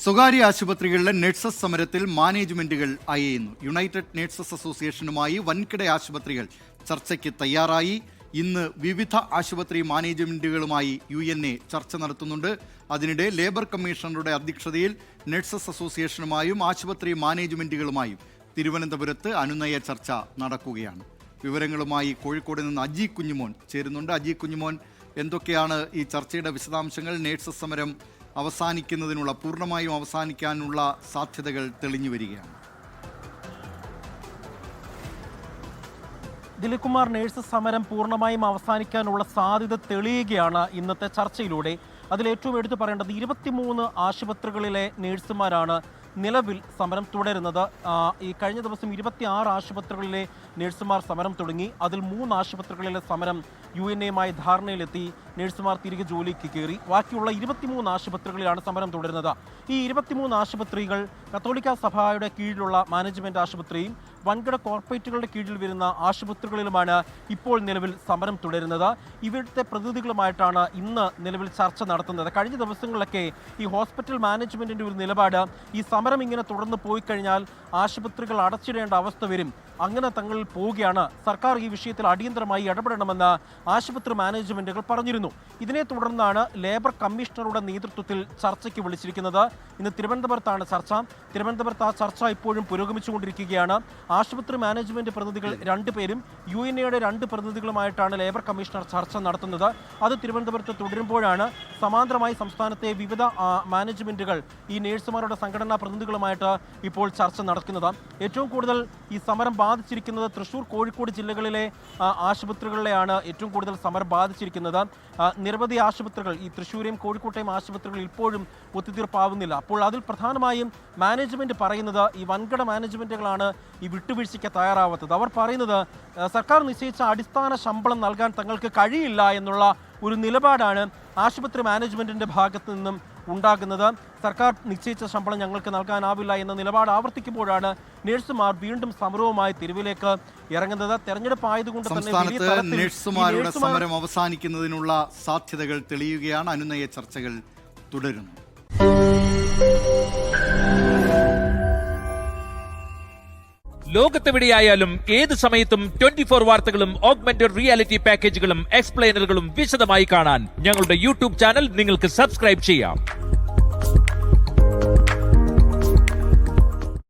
സ്വകാര്യ ആശുപത്രികളിലെ നഴ്സസ് സമരത്തിൽ മാനേജ്മെന്റുകൾ അയയുന്നു. യുണൈറ്റഡ് നഴ്സസ് അസോസിയേഷനുമായി വൻകിട ആശുപത്രികൾ ചർച്ചയ്ക്ക് തയ്യാറായി. ഇന്ന് വിവിധ ആശുപത്രി മാനേജ്മെന്റുകളുമായി UNA ചർച്ച നടത്തുന്നുണ്ട്. അതിനിടെ ലേബർ കമ്മീഷണറുടെ അധ്യക്ഷതയിൽ നഴ്സസ് അസോസിയേഷനുമായും ആശുപത്രി മാനേജ്മെന്റുകളുമായും തിരുവനന്തപുരത്ത് അനുനയ ചർച്ച നടക്കുകയാണ്. വിവരങ്ങളുമായി കോഴിക്കോട് നിന്ന് അജി കുഞ്ഞുമോൻ ചേരുന്നുണ്ട്. അജി കുഞ്ഞുമോൻ, എന്തൊക്കെയാണ് ഈ ചർച്ചയുടെ വിശദാംശങ്ങൾ? നഴ്സസ് സമരം പൂർണ്ണമായും അവസാനിക്കാനുള്ള സാധ്യതകൾ തെളിഞ്ഞു വരികയാണ്. ദിലീപ് കുമാർ, നഴ്സസ് സമരം പൂർണ്ണമായും അവസാനിക്കാനുള്ള സാധ്യത തെളിയുകയാണ് ഇന്നത്തെ ചർച്ചയിലൂടെ. അതിലേറ്റവും എടുത്തു പറയേണ്ടത് 23 ആശുപത്രികളിലെ നഴ്സുമാരാണ് നിലവിൽ സമരം തുടരുന്നത്. ഈ കഴിഞ്ഞ ദിവസം 26 ആശുപത്രികളിലെ നഴ്സുമാർ സമരം തുടങ്ങി. അതിൽ 3 ആശുപത്രികളിലെ സമരം UNAയുമായി ധാരണയിലെത്തി നഴ്സുമാർ തിരികെ ജോലിക്ക് കയറി. ബാക്കിയുള്ള 23 ആശുപത്രികളിലാണ് സമരം തുടരുന്നത്. ഈ 23 ആശുപത്രികൾ കത്തോലിക്ക സഭയുടെ കീഴിലുള്ള മാനേജ്മെന്റ് ആശുപത്രിയും വൻകിട കോർപ്പറേറ്റുകളുടെ കീഴിൽ വരുന്ന ആശുപത്രികളിലുമാണ് ഇപ്പോൾ നിലവിൽ സമരം തുടരുന്നത്. ഇവിടുത്തെ പ്രതിനിധികളുമായിട്ടാണ് ഇന്ന് നിലവിൽ ചർച്ച നടത്തുന്നത്. കഴിഞ്ഞ ദിവസങ്ങളിലൊക്കെ ഈ ഹോസ്പിറ്റൽ മാനേജ്മെന്റിന്റെ ഒരു നിലപാട്, ഈ സമരം ഇങ്ങനെ തുടർന്ന് പോയി കഴിഞ്ഞാൽ ആശുപത്രികൾ അടച്ചിടേണ്ട അവസ്ഥ വരും, അങ്ങനെ തങ്ങളിൽ പോവുകയാണ്, സർക്കാർ ഈ വിഷയത്തിൽ അടിയന്തരമായി ഇടപെടണമെന്ന് ആശുപത്രി മാനേജ്മെന്റുകൾ പറഞ്ഞിരുന്നു. ഇതിനെ തുടർന്നാണ് ലേബർ കമ്മീഷണറുടെ നേതൃത്വത്തിൽ ചർച്ചയ്ക്ക് വിളിച്ചിരിക്കുന്നത്. ഇന്ന് തിരുവനന്തപുരത്താണ് ചർച്ച. തിരുവനന്തപുരത്ത് ആ ചർച്ച ഇപ്പോഴും പുരോഗമിച്ചുകൊണ്ടിരിക്കുകയാണ്. ആശുപത്രി മാനേജ്മെന്റ് പ്രതിനിധികൾ 2 പേരും UNAയുടെ 2 പ്രതിനിധികളുമായിട്ടാണ് ലേബർ കമ്മീഷണർ ചർച്ച നടത്തുന്നത്. അത് തിരുവനന്തപുരത്ത് തുടരുമ്പോഴാണ് സമാന്തരമായി സംസ്ഥാനത്തെ വിവിധ മാനേജ്മെന്റുകൾ ഈ നഴ്സുമാരുടെ സംഘടനാ പ്രതിനിധികളുമായിട്ട് ഇപ്പോൾ ചർച്ച നടക്കുന്നത്. ഏറ്റവും കൂടുതൽ ഈ സമരം ബാധിച്ചിരിക്കുന്നത് തൃശ്ശൂർ, കോഴിക്കോട് ജില്ലകളിലെ ആശുപത്രികളിലെയാണ് ഏറ്റവും കൂടുതൽ സമരം ബാധിച്ചിരിക്കുന്നത്. നിരവധി ആശുപത്രികൾ, ഈ തൃശ്ശൂരെയും കോഴിക്കോട്ടെയും ആശുപത്രികൾ ഇപ്പോഴും ഒത്തുതീർപ്പാവുന്നില്ല. അപ്പോൾ അതിൽ പ്രധാനമായും മാനേജ്മെന്റ് പറയുന്നത്, ഈ വൻകിട മാനേജ്മെന്റുകളാണ് ഈ വിട്ടുവീഴ്ചയ്ക്ക് തയ്യാറാവാത്തത്. അവർ പറയുന്നത് സർക്കാർ നിശ്ചയിച്ച അടിസ്ഥാന ശമ്പളം നൽകാൻ തങ്ങൾക്ക് കഴിയില്ല എന്നുള്ള ഒരു നിലപാടാണ് ആശുപത്രി മാനേജ്മെന്റിന്റെ ഭാഗത്തു നിന്നും ഉണ്ടാകുന്നത്. സർക്കാർ നിശ്ചയിച്ച ശമ്പളം ഞങ്ങൾക്ക് നൽകാനാവില്ല എന്ന നിലപാട് ആവർത്തിക്കുമ്പോഴാണ് നഴ്സുമാർ വീണ്ടും സമരവുമായി തെരുവിലേക്ക് ഇറങ്ങുന്നത്. തെരഞ്ഞെടുപ്പ് ആയതുകൊണ്ട് തന്നെ നഴ്സുമാരുടെ സമരം അവസാനിക്കുന്നതിനുള്ള സാധ്യതകൾ തെളിയുകയാണ്. അനുനയ ചർച്ചകൾ തുടരുന്നു. ലോകത്തെവിടെയായാലും ഏത് സമയത്തും 24 വാർത്തകളും ഓഗ്മെന്റഡ് റിയാലിറ്റി പാക്കേജുകളും എക്സ്പ്ലെയിനറുകളും വിശദമായി കാണാൻ ഞങ്ങളുടെ YouTube ചാനൽ നിങ്ങൾക്ക് സബ്സ്ക്രൈബ് ചെയ്യാം.